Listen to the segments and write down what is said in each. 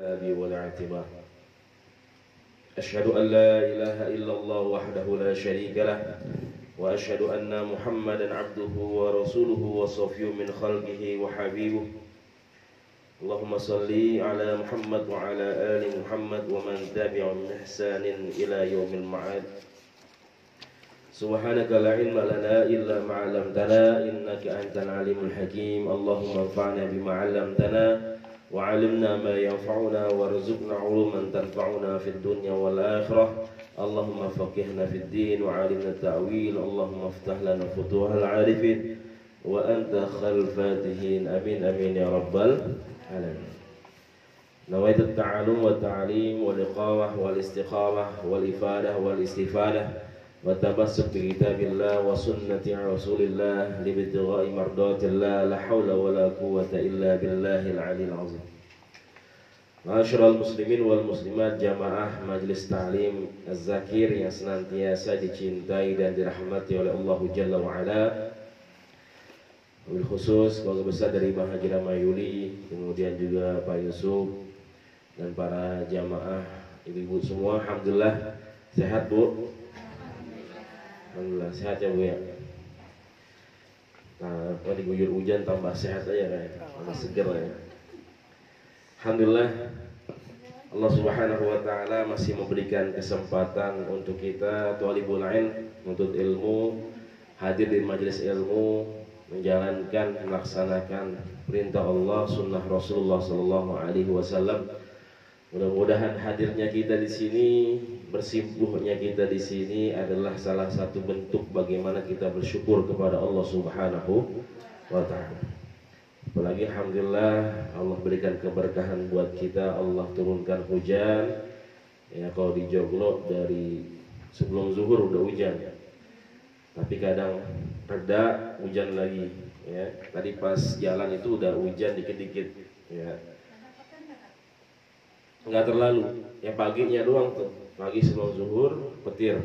الآب والاعتبار. أشهد أن لا إله إلا الله وحده لا شريك له وأشهد أن محمدا عبده ورسوله وصفيه من خلقه وحبيبه. اللهم صل على محمد وعلى آل محمد ومن تبعهم بإحسان إلى يوم المعاد. سبحانك لا علم لنا إلا ما علمتنا إنك أنت العليم الحكيم. اللهم انفعنا بما علمتنا وعلمنا ما ينفعنا وارزقنا علوما تنفعنا في الدنيا والآخرة. اللهم فقهنا في الدين وعلمنا التأويل. اللهم افتح لنا فتوح العارفين وأنت خير الفاتحين. آمين آمين يا رب العالمين. نويت التعلم والتعليم والإقامة والاستقامة والإفادة والاستفادة والتمسك بكتاب الله وسنة رسول الله لابتغاء مرضات الله. لا حول ولا قوة إلا بالله العلي العظيم. Ma'asyiral muslimin wal muslimat, jamaah Majelis Ta'lim Az-Zakir yang senantiasa dicintai dan dirahmati oleh Allah Jalla wa Ala. Wabil khusus keluarga besar dari Bang Haji Ramayuli, kemudian juga Pak Yusuf dan para jamaah ibu-ibu semua. Alhamdulillah sehat Bu. Alhamdulillah sehat ya Bu ya. Nah, kalau diguyur hujan tambah sehat aja kayak, tambah seger ya. Alhamdulillah Allah Subhanahu wa taala masih memberikan kesempatan untuk kita thalibul ilm, menuntut ilmu, hadir di majelis ilmu, menjalankan melaksanakan perintah Allah, sunnah Rasulullah sallallahu alaihi wasallam. Mudah-mudahan hadirnya kita di sini, bersimpuhnya kita di sini adalah salah satu bentuk bagaimana kita bersyukur kepada Allah Subhanahu wa taala. Apalagi alhamdulillah Allah berikan keberkahan buat kita, Allah turunkan hujan. Ya kalau di Joglo dari sebelum zuhur udah hujan. Tapi kadang reda hujan lagi ya. Tadi pas jalan itu udah hujan dikit-dikit ya. Enggak terlalu, ya paginya doang tuh. Pagi sebelum zuhur petir.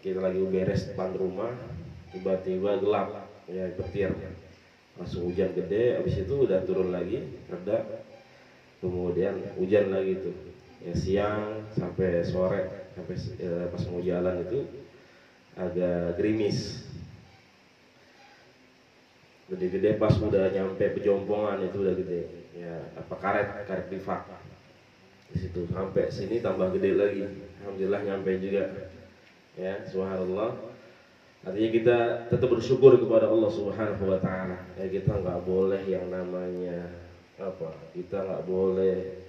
Kita lagi beres depan rumah, tiba-tiba gelap ya, petir. Langsung hujan gede, habis itu udah turun lagi, reda. Kemudian hujan lagi tuh. Ya siang sampai sore, sampai pas mau jalan itu agak gerimis. Gede-gede pas udah nyampe Pejompongan itu udah gede. Ya, apa karet bivak. Di situ sampai sini tambah gede lagi. Alhamdulillah nyampe juga. Ya, subhanallah. Artinya kita tetap bersyukur kepada Allah Subhanahu wa taala. Ya, kita nggak boleh yang namanya apa? Kita nggak boleh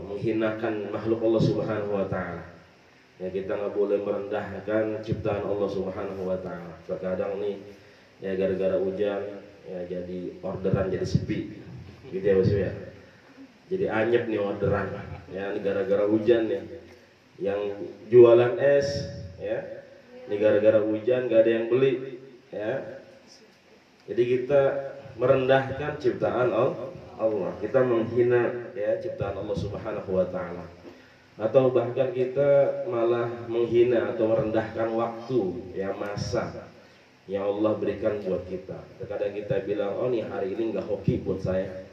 menghinakan makhluk Allah Subhanahu wa taala. Ya, kita nggak boleh merendahkan ciptaan Allah Subhanahu wa taala. Terkadang nih ya gara-gara hujan ya jadi orderan jadi sepi. Gitu ya Bos ya. Jadi anyep nih orderan. Ya, ini gara-gara hujan nih. Yang jualan es ya. Ini gara-gara hujan gak ada yang beli ya. Jadi kita merendahkan ciptaan Allah. Kita menghina ya ciptaan Allah Subhanahu wa taala. Atau bahkan kita malah menghina atau merendahkan waktu ya, masa yang Allah berikan buat kita. Terkadang kita bilang, oh nih hari ini gak hoki buat saya.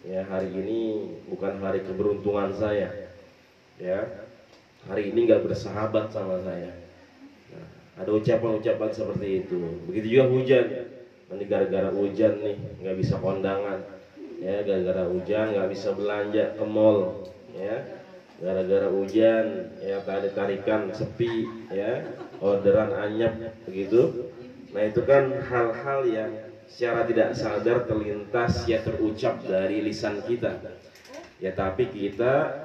Ya, hari ini bukan hari keberuntungan saya. Ya. Hari ini gak bersahabat sama saya. Ada ucapan-ucapan seperti itu. Begitu juga hujan. Nanti gara-gara hujan nih nggak bisa kondangan. Ya, gara-gara hujan nggak bisa belanja ke mall. Ya, gara-gara hujan ya tadi tarikan sepi. Ya, orderan anyep begitu. Nah itu kan hal-hal yang secara tidak sadar terlintas ya, terucap dari lisan kita. Ya tapi kita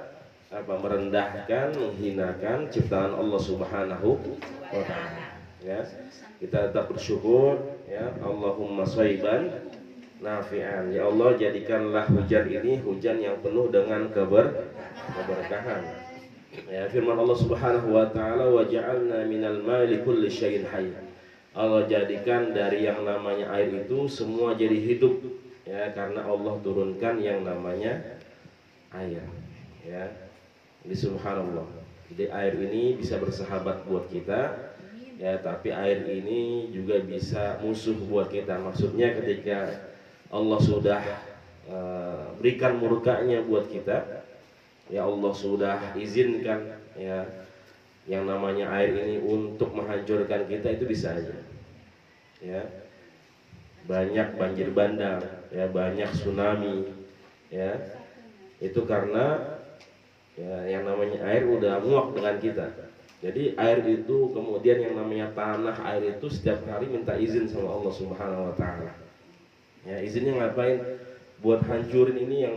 merendahkan, menghinakan ciptaan Allah Subhanahu wa taala. Ya, kita tetap bersyukur ya. Allahumma shayban nafi'an. Ya Allah, jadikanlah hujan ini hujan yang penuh dengan keberkahan. Ya, firman Allah Subhanahu wa taala, wa ja'alna minal ma'i kulli syai'in hayy. Allah jadikan dari yang namanya air itu semua jadi hidup ya, karena Allah turunkan yang namanya air ya. Jadi subhanallah. Jadi air ini bisa bersahabat buat kita ya, tapi air ini juga bisa musuh buat kita. Maksudnya ketika Allah sudah berikan murkanya buat kita, ya Allah sudah izinkan ya yang namanya air ini untuk menghancurkan kita, itu bisa aja. Ya, banyak banjir bandang, ya banyak tsunami, ya itu karena ya yang namanya air udah muak dengan kita. Jadi air itu kemudian yang namanya tanah air itu setiap hari minta izin sama Allah Subhanahu Wa Taala. Ya izinnya ngapain? Buat hancurin ini yang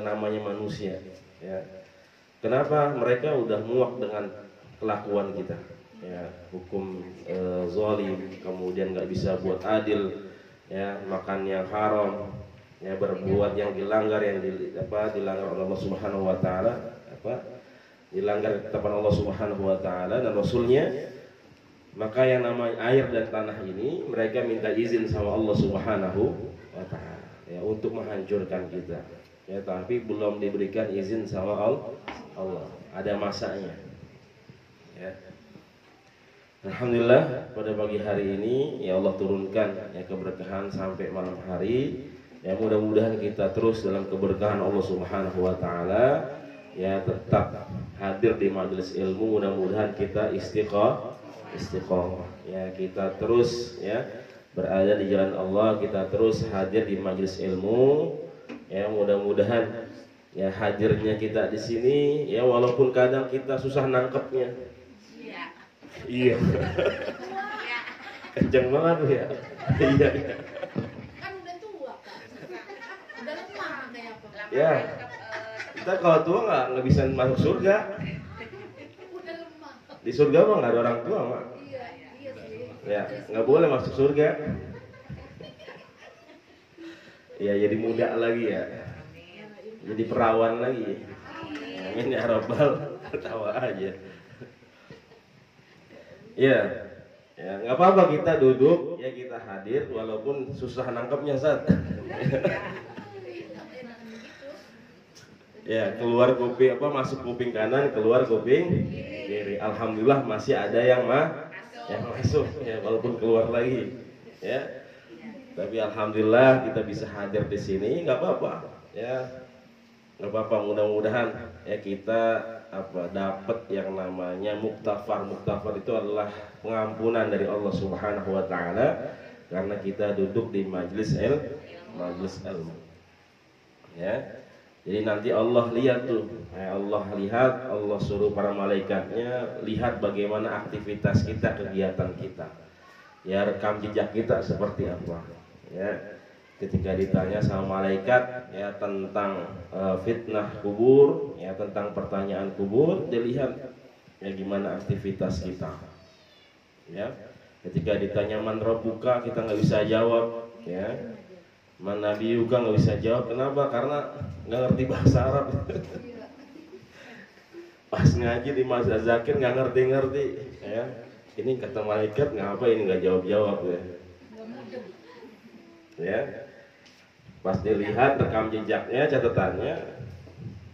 namanya manusia. Ya. Kenapa? Mereka udah muak dengan kelakuan kita. Ya, hukum zalim, kemudian nggak bisa buat adil, ya makan yang haram, ya berbuat yang dilanggar dilanggar oleh Allah Subhanahu Wa Taala, dilanggar ketetapan Allah Subhanahu Wa Taala dan Rasulnya. Maka yang namanya air dan tanah ini mereka minta izin sama Allah Subhanahu Wa Taala, ya untuk menghancurkan kita. Ya, tapi belum diberikan izin sama Allah. Ada masanya. Ya. Alhamdulillah pada pagi hari ini ya Allah turunkan ya keberkahan sampai malam hari. Ya mudah-mudahan kita terus dalam keberkahan Allah Subhanahu Wa Taala, ya tetap hadir di majelis ilmu. Mudah-mudahan kita istiqomah. Ya kita terus ya berada di jalan Allah, kita terus hadir di majelis ilmu. Ya mudah-mudahan ya hadirnya kita di sini ya walaupun kadang kita susah nangkepnya. Iya. Kenceng banget ya. Iya. Kan udah tua kan. Udah lemah kayak apa? Ya. Kita kalau tua nggak bisa masuk surga. Udah lemah. Di surga mah nggak ada orang tua mak. Iya sih. Ya nggak boleh masuk surga. Ya jadi muda lagi ya. Jadi perawan lagi. Amin ya rabbal. Ketawa aja. Ya, ya nggak apa-apa kita duduk, ya kita hadir walaupun susah nangkepnya Sat. Ya keluar kuping masuk kuping kanan, keluar kuping kiri. Alhamdulillah masih ada yang masuk, ya walaupun keluar lagi, ya. Tapi alhamdulillah kita bisa hadir di sini, nggak apa-apa, ya nggak apa-apa. Mudah-mudahan ya kita dapat yang namanya muktafar. Muktafar itu adalah pengampunan dari Allah Subhanahu Wa Taala karena kita duduk di majelis ilmu. Ya, jadi nanti Allah lihat tuh, Allah suruh para malaikatnya lihat bagaimana aktivitas kita, kegiatan kita, ya rekam jejak kita seperti apa. Ya, ketika ditanya sama malaikat ya tentang fitnah kubur, ya tentang pertanyaan kubur, dilihat ya gimana aktivitas kita. Ya, ketika ditanya man rabbuka, kita nggak bisa jawab. Ya, man nabiyuka nggak bisa jawab. Kenapa? Karena nggak ngerti bahasa Arab. Pas ngaji di Mas Zakir nggak ngerti. Ya, ini kata malaikat ngapa ini nggak jawab ya. Ya. Pas dilihat rekam jejaknya, catatannya,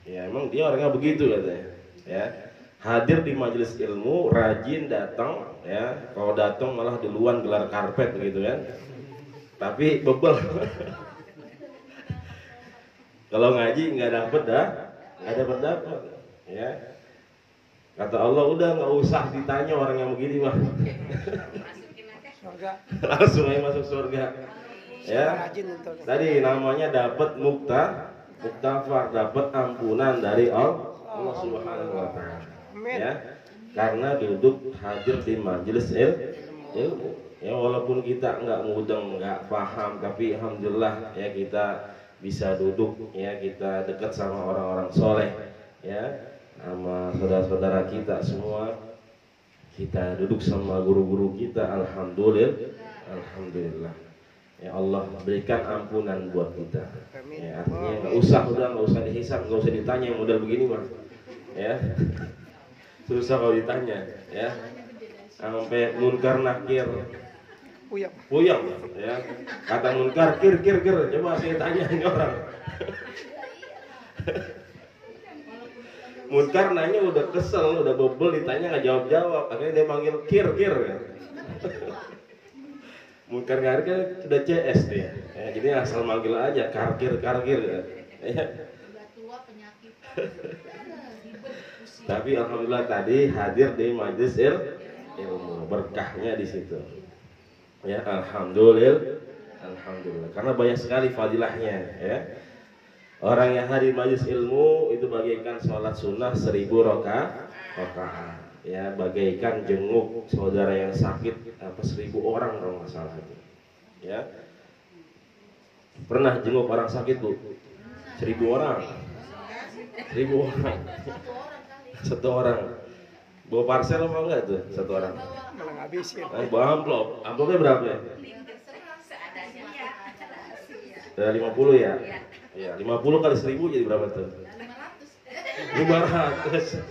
ya emang dia orangnya begitu katanya. Ya, hadir di majelis ilmu, rajin datang, ya kalau datang malah duluan gelar karpet gitu kan. Tapi bebel. Kalau ngaji nggak dapet dapat. Ya, kata Allah udah nggak usah ditanya orang yang begini mah. Langsung aja masuk surga. Ya, tadi namanya dapat muktafar, dapat ampunan dari Allah Subhanahu Wa Taala. Ya, karena duduk hadir di majelis ilmu. Ya, walaupun kita nggak mudeng, nggak paham, tapi alhamdulillah ya kita bisa duduk, ya kita dekat sama orang-orang soleh, ya sama saudara-saudara kita semua. Kita duduk sama guru-guru kita, alhamdulillah. Ya Allah berikan ampunan buat kita. Ya, artinya nggak usah dihisab, nggak usah ditanya yang model begini mah. Ya, susah kalau ditanya. Ya, sampai munkar nakir, puyeng. Ya, kata munkar kir. Coba saya tanya ini orang. Munkar nanya udah kesel, udah bebel, ditanya nggak jawab. Akhirnya dia manggil kir. Karkir kan sudah CS dia. Ya, jadi asal manggil aja karkir. Ya. Udah tua penyakitan. Ribet pusing. Tapi alhamdulillah tadi hadir di majelis ilmu, berkahnya di situ. Ya, alhamdulillah. Karena banyak sekali fadilahnya, ya. Orang yang hadir majelis ilmu itu bagaikan sholat sunnah 1000 rakaat. Ya, bagaikan jenguk saudara yang sakit 1000 orang kalau nggak salah itu. Ya. Pernah jenguk orang sakit, Bu? 1000 orang. 1000 orang. Satu orang. Bawa parcel apa enggak tuh satu orang? Malah ngabisin. Bawa amplop. Amplopnya berapa ya? Udah 50 ya? Iya, 50 kali 1000 jadi berapa tuh? 500.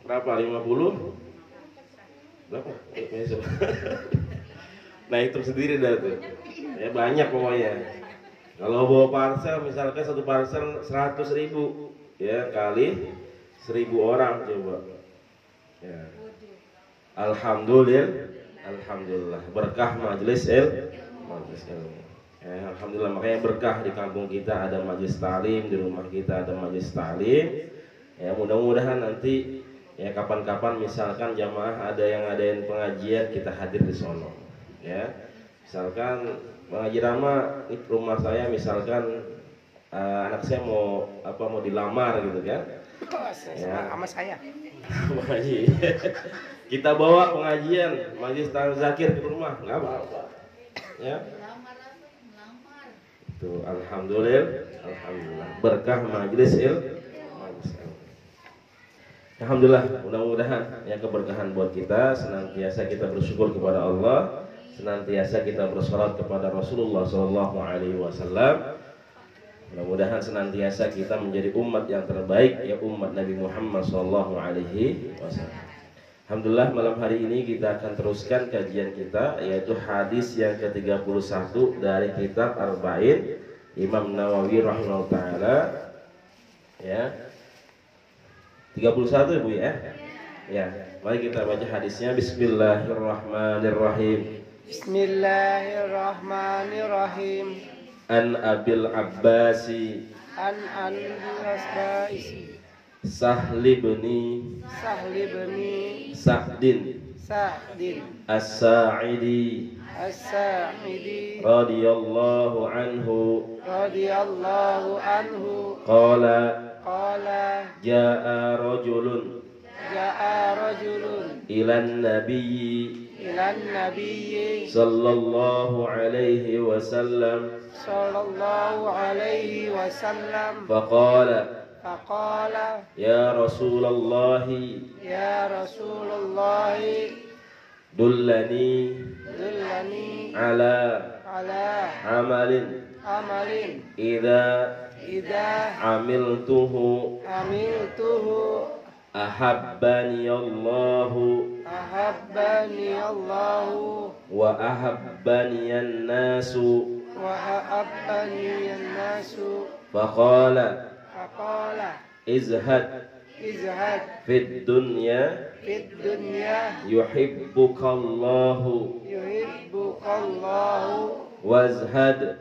Berapa? 50? Berapa? Nah, hitung sendiri dah tuh. Ya banyak pokoknya. Kalau bawa parcel, misalkan satu parcel 100.000, ya kali 1000 orang coba. Ya. Alhamdulillah berkah majelis ilmu. Ya, alhamdulillah makanya berkah di kampung kita ada majelis ta'lim, di rumah kita ada majelis ta'lim. Ya mudah-mudahan nanti ya kapan-kapan misalkan jamaah ada yang ngadain pengajian kita hadir di sono. Ya. Misalkan Bang Haji Rama, ini rumah saya misalkan anak saya mau dilamar gitu kan? Ya. Sama saya. Bang Haji, kita bawa pengajian majelis ta'lim zakir ke rumah, nggak apa-apa. Ya. Melamar. Itu alhamdulillah berkah majelis ilmu. Alhamdulillah, mudah-mudahan ya keberkahan buat kita, senantiasa kita bersyukur kepada Allah, senantiasa kita bersolat kepada Rasulullah SAW. Mudah-mudahan senantiasa kita menjadi umat yang terbaik, ya umat Nabi Muhammad SAW. Alhamdulillah, malam hari ini kita akan teruskan kajian kita, yaitu hadis yang ke-31 dari kitab Arba'in Imam Nawawi rahimahullah ta'ala. Ya, 31 Bu ya. Ya, mari kita baca hadisnya. Bismillahirrahmanirrahim. Bismillahirrahmanirrahim. An Abil Abbasi Sahli bin Sa'din As-Sa'idi radhiyallahu anhu qala Ja'a rajulun ilan nabiyyi sallallahu alaihi wasallam faqala ya Rasulullah dullani ala amalin idza amiltuhu ahabbani Allahu wa ahabbani an-nasu faqala izhad fid dunya yuhibbuka Allahu wazhad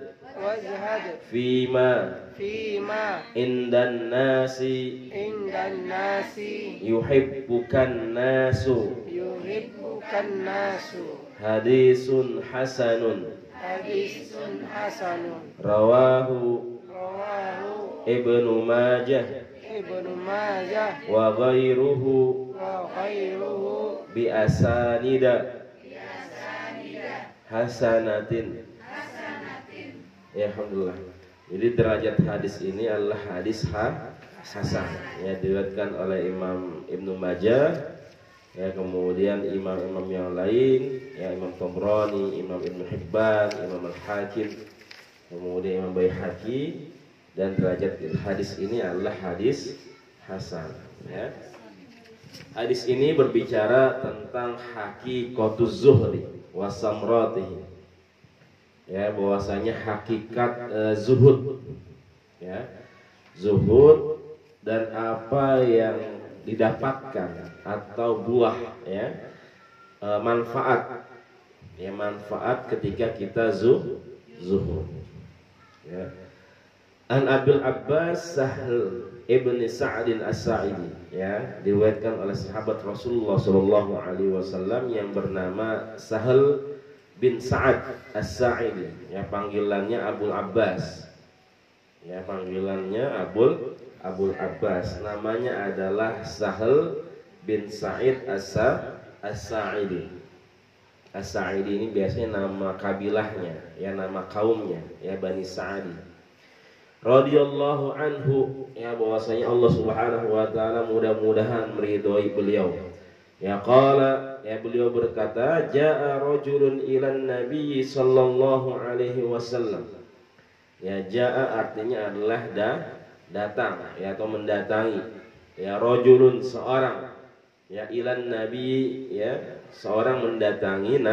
fima indan nasi yuhibbukan nasu hadisun hasanun rawahu Ibnu Majah wa ghairuhu bi asanida hasanatin. Ya, alhamdulillah. Jadi derajat hadis ini adalah hadis hasan. Ya, diriwayatkan oleh Imam Ibnu Majah, ya, kemudian imam-imam yang lain, ya, Imam Tabrani, Imam Ibnu Hibban, Imam Al-Hakim, kemudian Imam Baihaqi, dan derajat hadis ini adalah hadis hasan. Ya. Hadis ini berbicara tentang haqiqatuz zuhri wa samratihi. Ya, bahwasanya hakikat zuhud, ya, zuhud dan apa yang didapatkan atau buah ya, manfaat ya, manfaat ketika kita zuhud ya. An Abil Abbas Sahl ibn Sa'd As-Sa'idi ya, diriwayatkan oleh sahabat Rasulullah sallallahu alaihi wasallam yang bernama Sahl bin Sa'ad As-Sa'idi ya, panggilannya Abul Abbas ya, panggilannya Abul Abbas, namanya adalah Sahl bin Sa'id As-Sa'idi. As-Sa'idi ini biasanya nama kabilahnya ya, nama kaumnya ya, Bani Sa'di radhiyallahu anhu ya, bahwasanya Allah Subhanahu wa taala mudah-mudahan meridhoi beliau ya. Qala ya, beliau berkata, jaa rajulun ilan nabiy sallallahu alaihi wasallam ya. Jaa artinya adalah datang ya, atau mendatangi ya. Rajulun seorang ya, ilan nabi ya, seorang mendatangi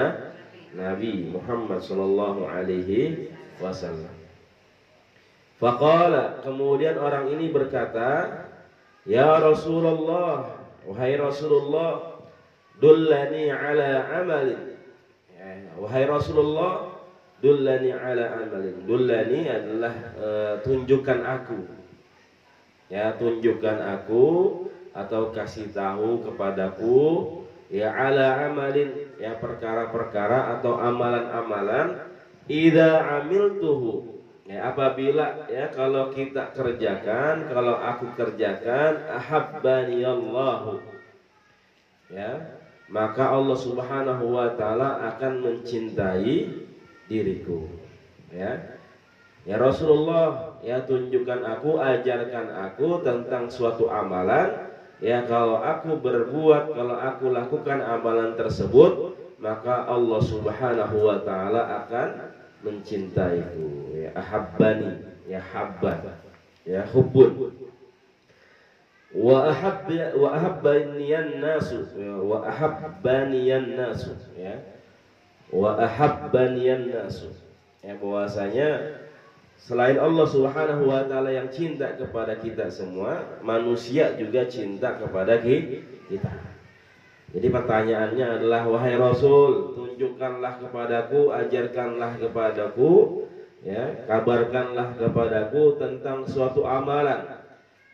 Nabi Muhammad sallallahu alaihi wasallam. Faqala, kemudian orang ini berkata, ya Rasulullah, wahai Rasulullah, dullani ala amalin ya, wahai Rasulullah, dullani ala amalin. Dullani adalah tunjukkan aku ya, tunjukkan aku atau kasih tahu kepadaku ya, ala amalin ya, perkara-perkara atau amalan-amalan, idza amiltuhu ya, apabila ya, kalau kita kerjakan, kalau aku kerjakan, ahabbani Allah ya, maka Allah Subhanahu wa taala akan mencintai diriku ya. Ya Rasulullah ya, tunjukkan aku, ajarkan aku tentang suatu amalan ya, kalau aku berbuat, kalau aku lakukan amalan tersebut, maka Allah Subhanahu wa taala akan mencintaiku ya. Ahabbani ya, habban ya, hubbun. Wa ahabbaniyan nasu ya, wa ahabbaniyan nasu ya, wa ahabbaniyan nasu ya, bahwasanya selain Allah Subhanahu wa taala yang cinta kepada kita semua, manusia juga cinta kepada kita. Jadi pertanyaannya adalah, wahai Rasul, tunjukkanlah kepadaku, ajarkanlah kepadaku ya, kabarkanlah kepadaku tentang suatu amalan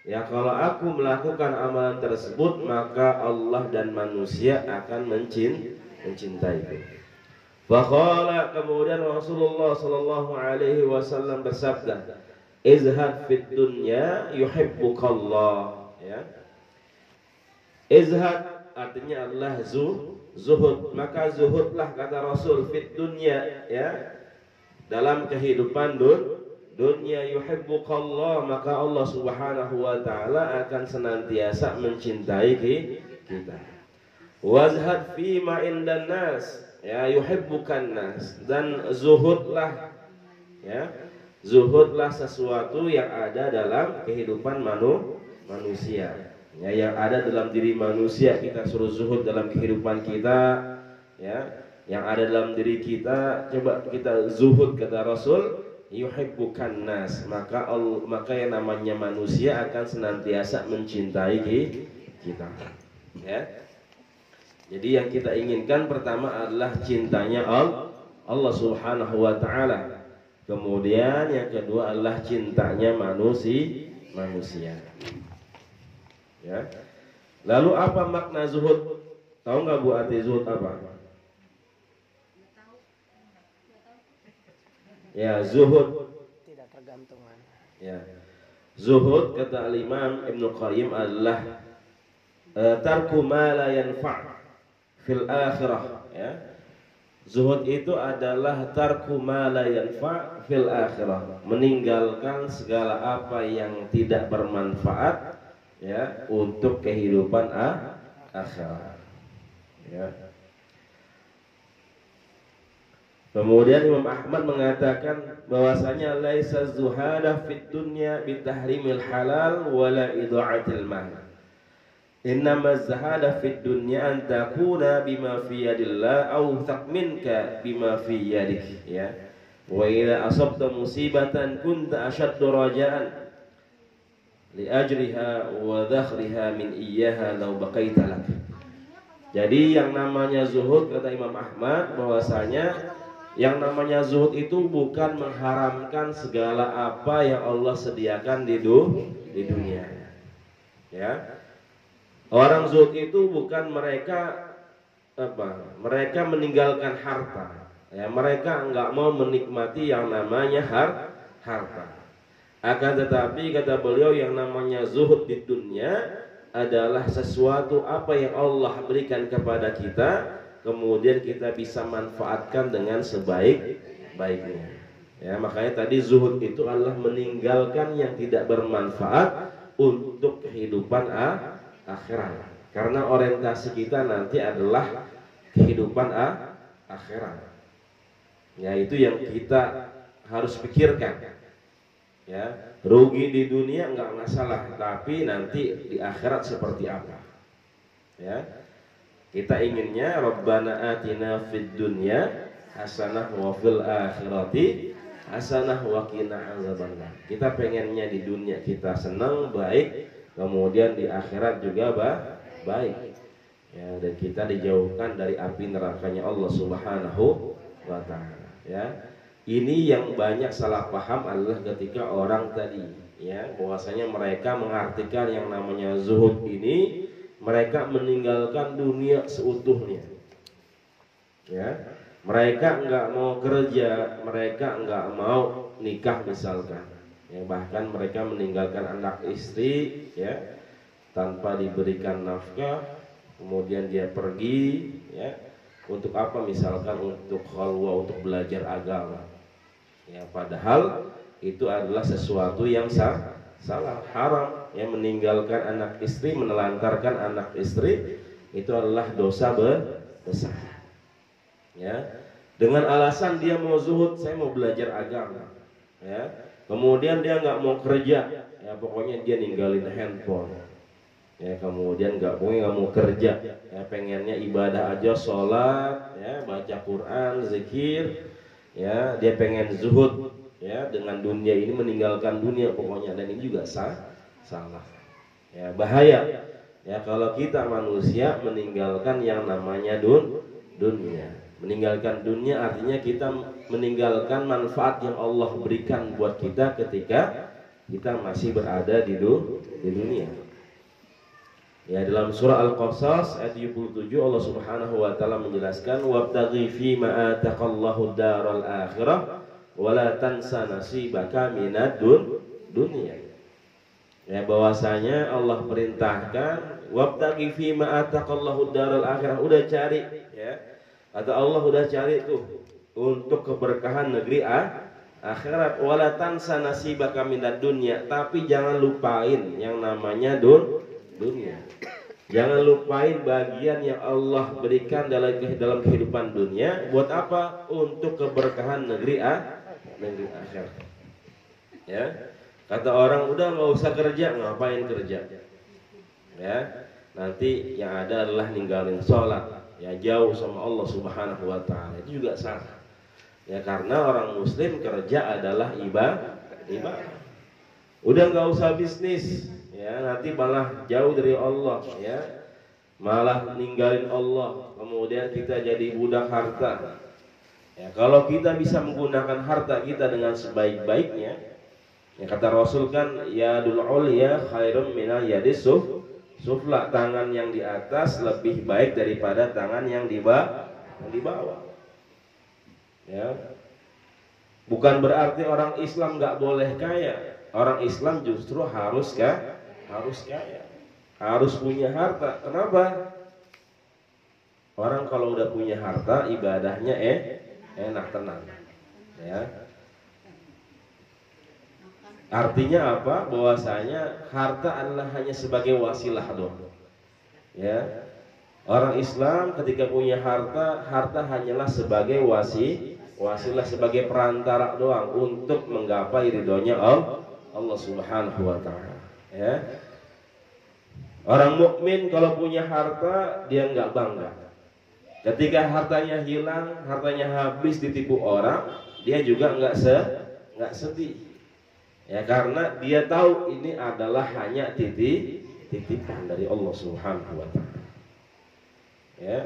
ya, kalau aku melakukan amalan tersebut, maka Allah dan manusia akan mencintaiku. Faqala, kemudian Rasulullah sallallahu alaihi wasallam bersabda, izhad fid dunya yuhibbukallah ya. Izhad artinya adalah zuhud, maka zuhudlah kata Rasul fid dunya ya, dalam kehidupan dunia, yuhibbukallah, maka Allah Subhanahu wa taala akan senantiasa mencintai kita. Wazhad fi ma indan nas ya, yuhibbukan nas, dan zuhudlah ya, zuhudlah sesuatu yang ada dalam kehidupan manusia ya, yang ada dalam diri manusia. Kita suruh zuhud dalam kehidupan kita ya, yang ada dalam diri kita, coba kita zuhud kata Rasul, yuhibbukan nas, maka yang namanya manusia akan senantiasa mencintai kita ya. Jadi yang kita inginkan pertama adalah cintanya Allah Subhanahu wa taala. Kemudian yang kedua adalah cintanya manusia. Ya. Lalu apa makna zuhud? Tahu nggak Bu arti zuhud apa? Ya, zuhud Tidak tergantungan. ya. Zuhud kata Al-Imam Ibnu Qayyim adalah tarku ma la yanfa' fil akhirah ya. Zuhud itu adalah tarku ma la yanfa' fil akhirah, meninggalkan segala apa yang tidak bermanfaat ya untuk kehidupan akhirat ya. Kemudian Imam Ahmad mengatakan bahwasanya laisa zuhada fid dunya bitahrimil halal wala idha'atil mal. Innama zahada fid dunya an takuna bima fi yadillah aw takminka bima fi yadik ya. Wa idza asabta musibatan kunta ashaddu raja'an li ajriha wa dhakhriha min iyyaha law baqaita lak. Jadi yang namanya zuhud, kata Imam Ahmad, bahwasanya yang namanya zuhud itu bukan mengharamkan segala apa yang Allah sediakan di dunia. Ya. Orang zuhud itu bukan mereka mereka meninggalkan harta. Ya, mereka enggak mau menikmati yang namanya harta. Akan tetapi kata beliau yang namanya zuhud di dunia adalah sesuatu apa yang Allah berikan kepada kita, kemudian kita bisa manfaatkan dengan sebaik-baiknya. Ya, makanya tadi zuhud itu adalah meninggalkan yang tidak bermanfaat untuk kehidupan akhirat. Karena orientasi kita nanti adalah kehidupan akhirat. Ya, itu yang kita harus pikirkan. Ya, rugi di dunia enggak masalah, tapi nanti di akhirat seperti apa? Ya. Kita inginnya Rabbana atina fid dunya hasanah wa fil akhirati hasanah wa qina azabannar. Kita pengennya di dunia kita senang, baik, kemudian di akhirat juga baik. Ya, dan kita dijauhkan dari api nerakanya Allah Subhanahu wa taala, ya. Ini yang banyak salah paham adalah ketika orang tadi, ya, bahwasanya mereka mengartikan yang namanya zuhud ini mereka meninggalkan dunia seutuhnya. Ya, mereka enggak mau kerja, mereka enggak mau nikah misalkan. Ya, bahkan mereka meninggalkan anak istri, ya, tanpa diberikan nafkah, kemudian dia pergi, ya, untuk apa? Misalkan untuk khalwah, untuk belajar agama. Ya, padahal itu adalah sesuatu yang salah, haram. Ya, meninggalkan anak istri, menelantarkan anak istri itu adalah dosa besar. Ya, dengan alasan dia mau zuhud, saya mau belajar agama. Ya, kemudian dia nggak mau kerja, ya pokoknya dia ninggalin handphone. Ya, kemudian nggak mau kerja, ya pengennya ibadah aja, sholat, ya baca Quran, zikir. Ya, dia pengen zuhud, ya, dengan dunia ini, meninggalkan dunia pokoknya, dan ini juga salah. Ya, bahaya. Ya, kalau kita manusia meninggalkan yang namanya dunia. Meninggalkan dunia artinya kita meninggalkan manfaat yang Allah berikan buat kita ketika kita masih berada di dunia. Ya, dalam surah Al-Qasas ayat 77 Allah Subhanahu wa taala menjelaskan wabtaghi fi ma ataqallahu daral akhirah wa la tansa nasibaka minad dunya. Ya, bahwasanya Allah perintahkan wabtaghi fi ma ataqallahu daral akhirah, udah cari, ya. Kata Allah udah cari tuh untuk keberkahan negeri akhirat, wa la tansa nasibaka minad dunya, tapi jangan lupain yang namanya dunia. Jangan lupain bagian yang Allah berikan dalam kehidupan dunia. Buat apa? Untuk keberkahan negeri akhirat. Ya, kata orang udah nggak usah kerja, ngapain kerja? Ya, nanti yang ada adalah ninggalin sholat, ya jauh sama Allah Subhanahu wa taala. Itu juga salah. Ya, karena orang Muslim kerja adalah ibadah. Udah nggak usah bisnis. Ya, nanti malah jauh dari Allah, ya, malah ninggalin Allah, kemudian kita jadi budak harta. Ya, kalau kita bisa menggunakan harta kita dengan sebaik-baiknya, ya kata Rasul kan, yadul ulya khairum minal yadis sufla, tangan yang di atas lebih baik daripada tangan yang di bawah. Ya, bukan berarti orang Islam nggak boleh kaya. Orang Islam justru harus kaya, harus punya harta. Kenapa? Orang kalau udah punya harta, ibadahnya enak, tenang. Ya. Artinya apa? Bahwasanya harta adalah hanya sebagai wasilah doang. Ya. Orang Islam ketika punya harta, harta hanyalah sebagai wasilah, sebagai perantara doang untuk menggapai ridhonya Allah Subhanahu wa taala. Ya. Orang mukmin kalau punya harta dia nggak bangga. Ketika hartanya hilang, hartanya habis ditipu orang, dia juga nggak sedih. Ya, karena dia tahu ini adalah hanya titipan dari Allah Subhanahu wa taala. Ya.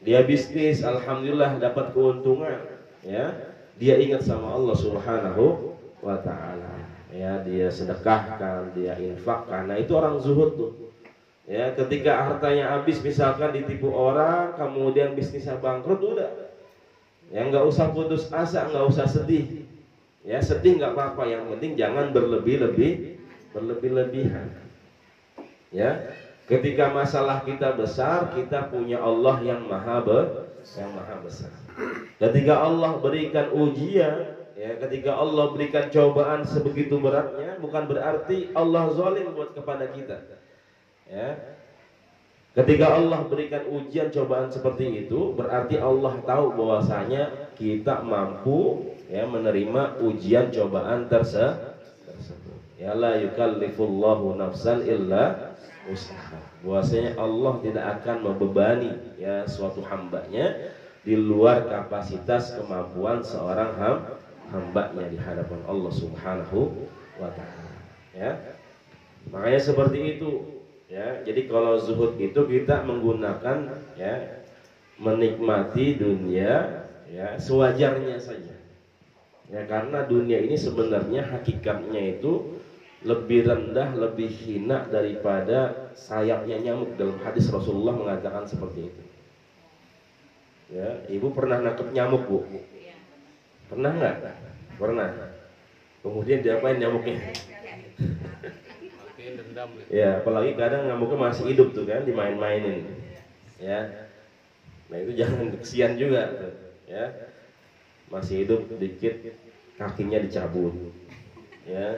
Dia bisnis, alhamdulillah dapat keuntungan, ya. Dia ingat sama Allah Subhanahu wa taala. Ya, dia sedekahkan, dia infakkan. Nah, itu orang zuhud tuh. Ya, ketika hartanya habis misalkan ditipu orang, kemudian bisnisnya bangkrut, udah. Ya, nggak usah putus asa, nggak usah sedih. Ya, sedih nggak apa-apa, yang penting jangan berlebih-lebihan. Ya, ketika masalah kita besar, kita punya Allah yang maha besar. Ketika Allah berikan ujian, ya, ketika Allah berikan cobaan sebegitu beratnya, bukan berarti Allah zalim buat kepada kita. Ya, ketika Allah berikan ujian cobaan seperti itu, berarti Allah tahu bahwasanya kita mampu, ya, menerima ujian cobaan tersebut. Ya, la yukallifullahu nafsan illa usaha. Bahwasanya Allah tidak akan membebani, ya, suatu hambanya di luar kapasitas kemampuan seorang hambanya di hadapan Allah Subhanahu wa taala. Ya, makanya seperti itu. Ya, jadi kalau zuhud itu kita menggunakan, ya, menikmati dunia, ya, sewajarnya saja. Ya, karena dunia ini sebenarnya hakikatnya itu lebih rendah, lebih hina daripada sayapnya nyamuk. Dalam hadis Rasulullah mengatakan seperti itu. Ya, ibu pernah nangkep nyamuk, Bu? Pernah nggak? Pernah. Kemudian diapain nyamuknya? Ya, apalagi kadang nyamuknya masih hidup tuh kan, dimain-mainin. Ya. Nah, itu jangan kesian juga tuh, ya. Masih hidup dikit kakinya dicabut. Ya.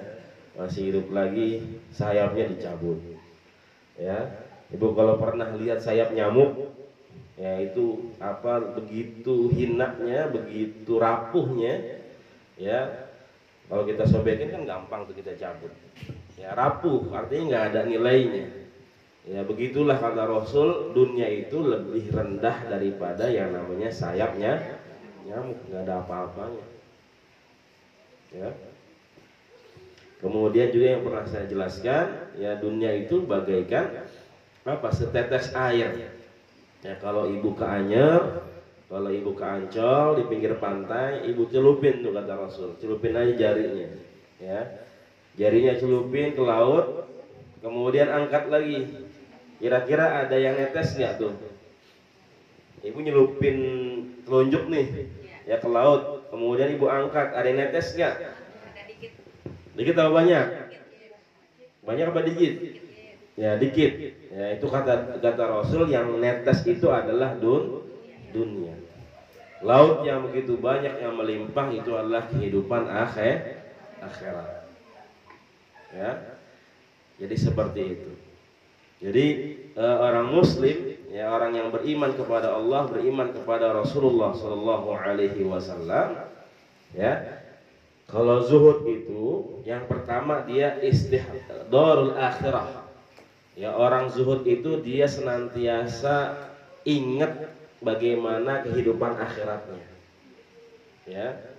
Masih hidup lagi sayapnya dicabut. Ya. Ibu kalau pernah lihat sayap nyamuk, ya itu apa, begitu hinanya, begitu rapuhnya. Ya. Kalau kita sobekin kan gampang tuh kita cabut. Ya, rapuh, artinya nggak ada nilainya. Ya, begitulah kata Rasul, dunia itu lebih rendah daripada yang namanya sayapnya nyamuk, nggak ada apa-apanya. Ya. Kemudian juga yang pernah saya jelaskan, ya, dunia itu bagaikan apa? Setetes air. Ya, kalau ibu ke Anyer, kalau ibu ke Ancol di pinggir pantai, ibu celupin tuh kata Rasul, celupin aja jarinya. Ya. Jarinya celupin ke laut, kemudian angkat lagi. Kira-kira ada yang netes nggak tuh? Ibu nyelupin telunjuk nih, ya, ke laut, kemudian ibu angkat, ada yang netes nggak? Dikit atau banyak? Banyak apa dikit? Ya, dikit. Ya, itu kata Rasul, yang netes itu adalah dunia. Laut yang begitu banyak yang melimpah itu adalah kehidupan akhirat. Ya, jadi seperti itu. Jadi orang Muslim, ya, orang yang beriman kepada Allah, beriman kepada Rasulullah Sallallahu Alaihi Wasallam, ya, kalau zuhud itu yang pertama dia istihdarul akhirah. Ya, orang zuhud itu dia senantiasa ingat bagaimana kehidupan akhiratnya. Ya.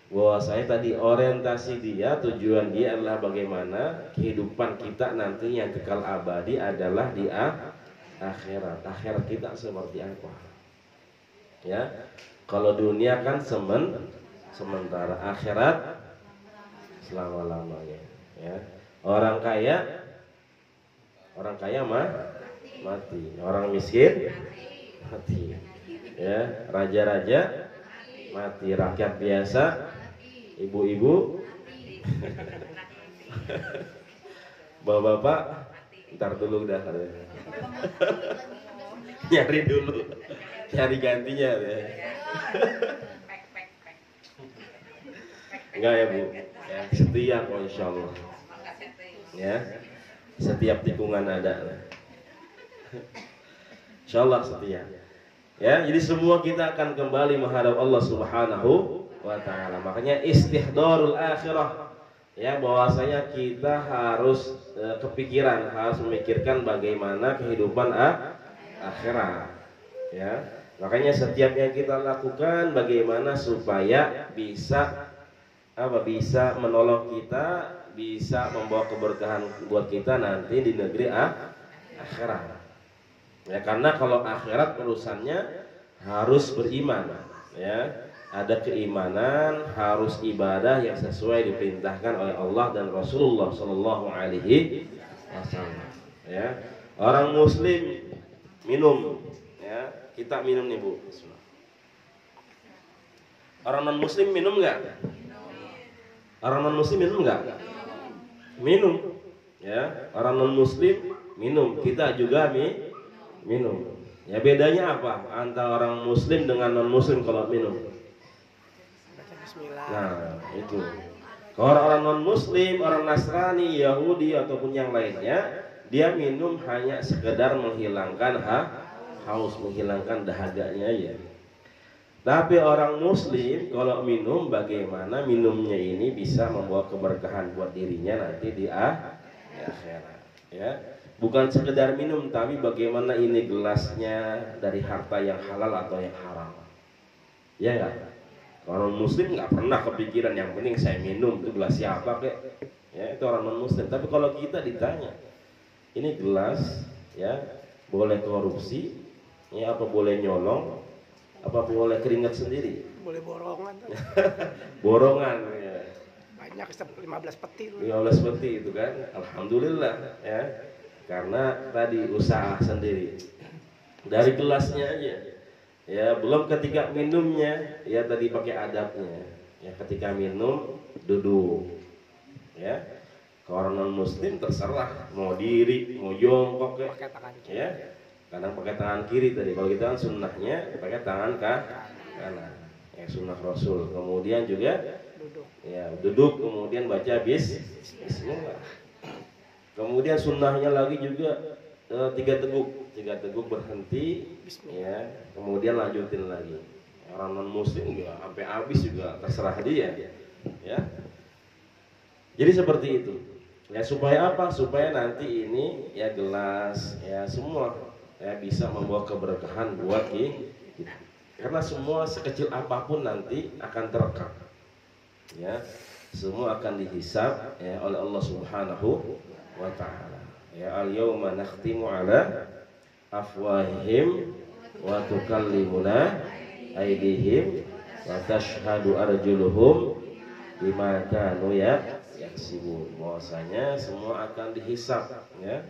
Bahwasanya tadi orientasi dia, tujuan dia adalah bagaimana kehidupan kita nanti yang kekal abadi adalah di akhirat. Akhirat kita seperti apa? Ya, kalau dunia kan sementara, akhirat selama-lamanya. Ya, orang kaya mati, orang miskin mati. Ya, raja-raja mati, rakyat biasa, ibu-ibu, bapak-bapak, ntar dulu dah, nyari dulu, nyari gantinya, ya. Enggak ya Bu, ya, setia kok insya Allah, ya, setiap tikungan ada, insya Allah setia. Ya, jadi semua kita akan kembali menghadap Allah Subhanahu wa taala. Makanya istihdarul akhirah. Ya, bahwasanya kita harus kepikiran, harus memikirkan bagaimana kehidupan akhirat. Ya. Makanya setiap yang kita lakukan bagaimana supaya bisa bisa menolong kita, bisa membawa keberkahan buat kita nanti di negeri akhirat. Ya, karena kalau akhirat urusannya harus beriman, ya. Ada keimanan, harus ibadah yang sesuai diperintahkan oleh Allah dan Rasulullah Shallallahu Alaihi Wasallam. Ya, orang Muslim minum, ya, kita minum nih Bu. Orang non Muslim minum nggak? Orang non Muslim minum nggak? Minum, ya. Orang non Muslim minum, kita juga minum. Ya, bedanya apa antara orang Muslim dengan non Muslim kalau minum? Nah, itu. Kalau orang non-muslim, orang Nasrani, Yahudi ataupun yang lainnya, dia minum hanya sekedar menghilangkan haus, menghilangkan dahaganya aja. Tapi orang muslim kalau minum, bagaimana minumnya ini bisa membawa keberkahan buat dirinya nanti di akhirat, ya. Bukan sekedar minum, tapi bagaimana ini gelasnya dari harta yang halal atau yang haram. Ya enggak? Orang muslim nggak pernah kepikiran yang penting saya minum itu gelas siapa kek, ya itu orang non muslim. Tapi kalau kita ditanya, ini gelas, ya boleh korupsi, ya apa boleh nyolong, apa boleh keringat sendiri? Boleh borongan. Borongan, ya. Banyak 15 peti. 15 peti itu kan, alhamdulillah, ya. Karena tadi usaha sendiri dari gelasnya aja. Ya, belum ketika minumnya, ya tadi pakai adabnya. Ya, ketika minum duduk. Ya. Kalau orang non muslim terserah mau diri, mau jongkok ya. Kadang pakai tangan kiri tadi. Kalau kita kan sunnahnya pakai tangan kanan. Ya, sunnah Rasul. Kemudian juga duduk kemudian baca bismillah. Kemudian sunnahnya lagi juga 3 teguk berhenti, ya, kemudian lanjutin lagi. Orang non muslim juga sampai habis juga terserah dia, ya. Jadi seperti itu. Ya, supaya apa? Supaya nanti ini ya gelas, ya semua ya bisa membawa keberkahan buat kita. Karena semua sekecil apapun nanti akan terekam. Ya, semua akan dihisab ya oleh Allah Subhanahu wa taala. Ya, al-yauma nakhtimu ala afwahihim wa tukallimuna aydihim wa tashhadu arjuluhum bima kanu yaksibun. Bahwasanya semua akan dihisab, ya.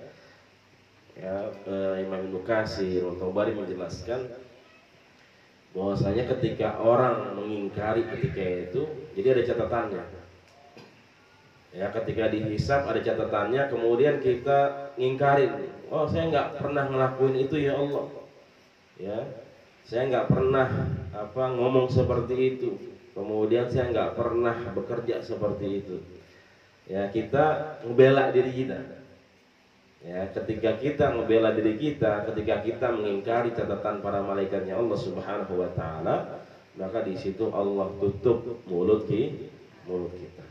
Ya, Imam Ibnu Katsir Al-Tabari menjelaskan bahwasanya ketika orang mengingkari ketika itu, jadi ada catatannya. Ya, ketika dihisab ada catatannya, kemudian kita ngingkarin. Oh, saya nggak pernah ngelakuin itu ya Allah. Ya, saya nggak pernah ngomong seperti itu. Kemudian saya nggak pernah bekerja seperti itu. Ya, kita ngebela diri kita. Ya, ketika kita ngebela diri kita, ketika kita mengingkari catatan para malaikatnya Allah Subhanahu wa taala, maka di situ Allah tutup mulut kita.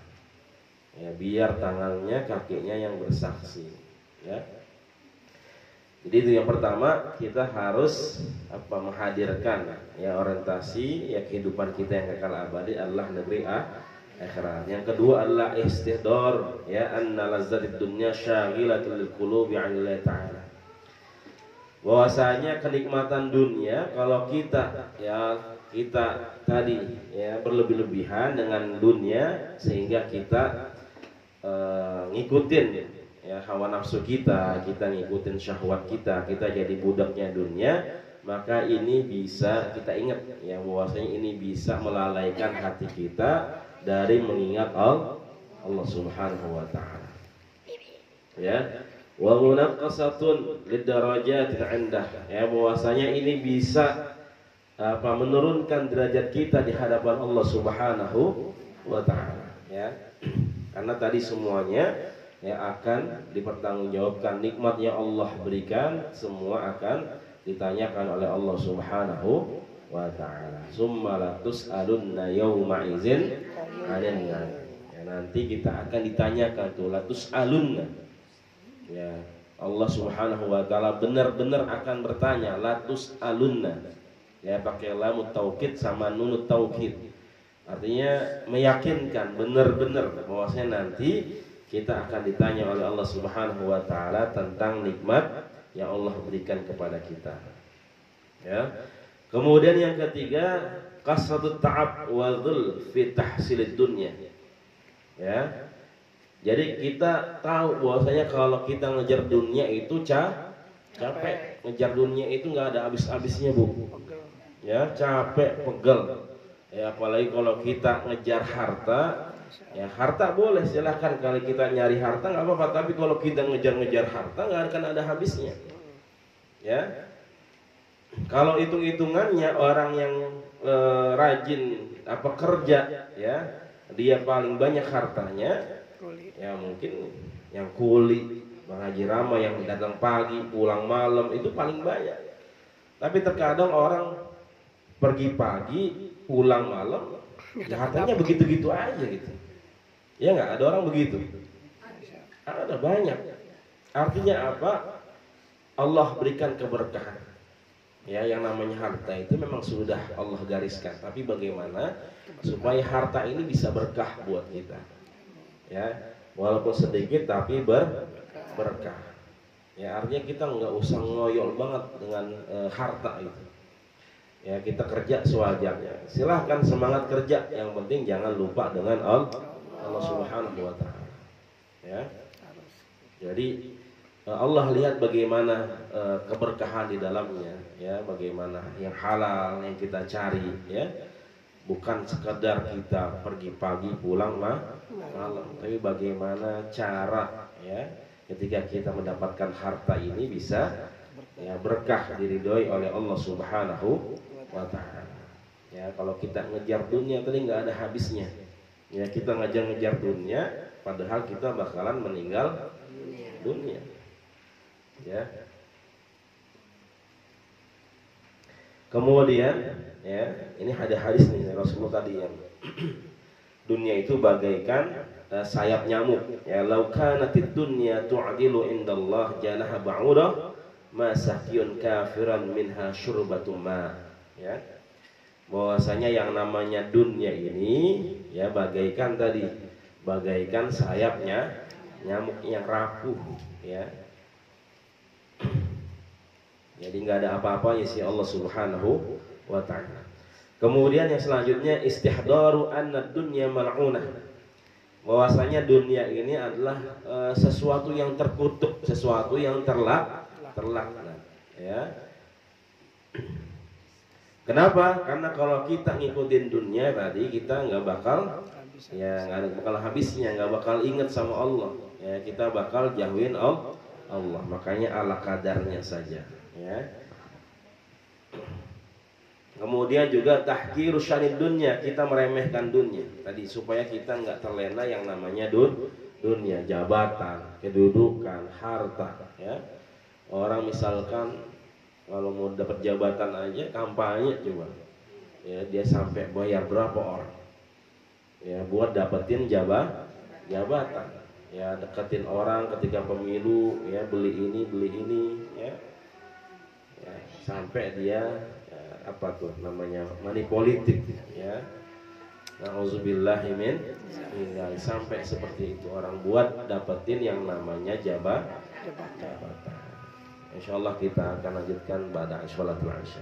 Ya, biar tangannya, kakinya yang bersaksi, ya. Jadi itu yang pertama, kita harus menghadirkan ya orientasi ya kehidupan kita yang kekal abadi adalah negeri akhirat. Yang kedua adalah istihdar ya anna lazzatid dunya syaghilatul lil qulubi 'anillah ta'ala. Bahwasanya kenikmatan dunia kalau kita tadi ya berlebih-lebihan dengan dunia sehingga kita ngikutin ya hawa nafsu kita ngikutin syahwat kita jadi budaknya dunia, maka ini bisa kita ingat ya bahwasanya ini bisa melalaikan hati kita dari mengingat Allah Subhanahu wa taala. Ya, wa munaqqasatun lidarajatil 'indah. Ya, bahwasanya ini bisa menurunkan derajat kita di hadapan Allah Subhanahu wa taala, ya. Karena tadi semuanya ya akan dipertanggungjawabkan, nikmat yang Allah berikan semua akan ditanyakan oleh Allah Subhanahu wa ta'ala. Summa la tus'alunna yawma idzin 'anil naim. Ya, nanti kita akan ditanyakan tuh la tus'alunna. Ya, Allah Subhanahu wa ta'ala benar-benar akan bertanya la tus'alunna. Ya, pakai lam taukid sama nun taukid. Artinya meyakinkan benar-benar bahwasanya nanti kita akan ditanya oleh Allah Subhanahu wa taala tentang nikmat yang Allah berikan kepada kita. Ya. Kemudian yang ketiga, kasratut ta'ab wa dhul fi tahsilid dunya. Ya. Jadi kita tahu bahwasanya kalau kita ngejar dunia itu capek. Ngejar dunia itu nggak ada habis-habisnya, Bu. Ya, capek, pegel. Ya, apalagi kalau kita ngejar harta, ya harta boleh silahkan, kalau kita nyari harta nggak apa-apa, tapi kalau kita ngejar-ngejar harta nggak akan ada habisnya. Ya, kalau hitung-hitungannya orang yang rajin kerja, ya dia paling banyak hartanya, ya mungkin yang kuli, Bang Haji Rama yang datang pagi pulang malam itu paling banyak. Tapi terkadang orang pergi pagi pulang malam, ya hartanya begitu-gitu aja gitu. Ya nggak, ada orang begitu. Ada banyak. Artinya apa? Allah berikan keberkahan. Ya, yang namanya harta itu memang sudah Allah gariskan. Tapi bagaimana supaya harta ini bisa berkah buat kita? Ya, walaupun sedikit tapi berkah. Ya, artinya kita nggak usah ngoyol banget dengan harta itu. Ya, kita kerja sewajarnya. Silahkan semangat kerja. Yang penting jangan lupa dengan Allah Subhanahu wa taala. Ya. Jadi Allah lihat bagaimana keberkahan di dalamnya, ya, bagaimana yang halal yang kita cari, ya. Bukan sekedar kita pergi pagi pulang malam, tapi bagaimana cara, ya, ketika kita mendapatkan harta ini bisa, ya, berkah diridhoi oleh Allah Subhanahu wa taala. Ya, kalau kita ngejar dunia tadi nggak ada habisnya. Ya, kita ngejar-ngejar dunia padahal kita bakalan meninggal dunia. Ya. Kemudian, ya, ini ada hadis nih Rasulullah tadi yang dunia itu bagaikan sayap nyamuk. Ya, lau kanatid dunya tu'dilu indallah janaha ba'udah ma sakyun kafiran minha syurbatum ma. Ya. Bahwasanya yang namanya dunia ini, ya, bagaikan sayapnya nyamuk yang rapuh, ya. Jadi nggak ada apa-apanya sih Allah Subhanahu wa taala. Kemudian yang selanjutnya istihdaru anna dunya mal'unah. Bahwasanya dunia ini adalah sesuatu yang terkutuk, sesuatu yang terlaknat, ya. Kenapa? Karena kalau kita ngikutin dunia tadi kita nggak bakal, ya, nggak bakal habisnya, nggak bakal ingat sama Allah. Ya, kita bakal jauhin Allah. Makanya ala kadarnya saja. Ya. Kemudian juga tahqiru syanid dunya, kita meremehkan dunia tadi supaya kita nggak terlena yang namanya dunia, jabatan, kedudukan, harta, ya. Orang misalkan kalau mau dapat jabatan aja kampanye coba, ya, dia sampai bayar berapa orang, ya, buat dapetin jabatan, ya, deketin orang ketika pemilu, ya, beli ini, ya. Ya, sampai dia, ya, apa tuh namanya, money politik, ya. Nauzubillahi min sampai seperti itu orang buat dapetin yang namanya jabatan. Insyaallah kita akan lanjutkan pada sholatul isya.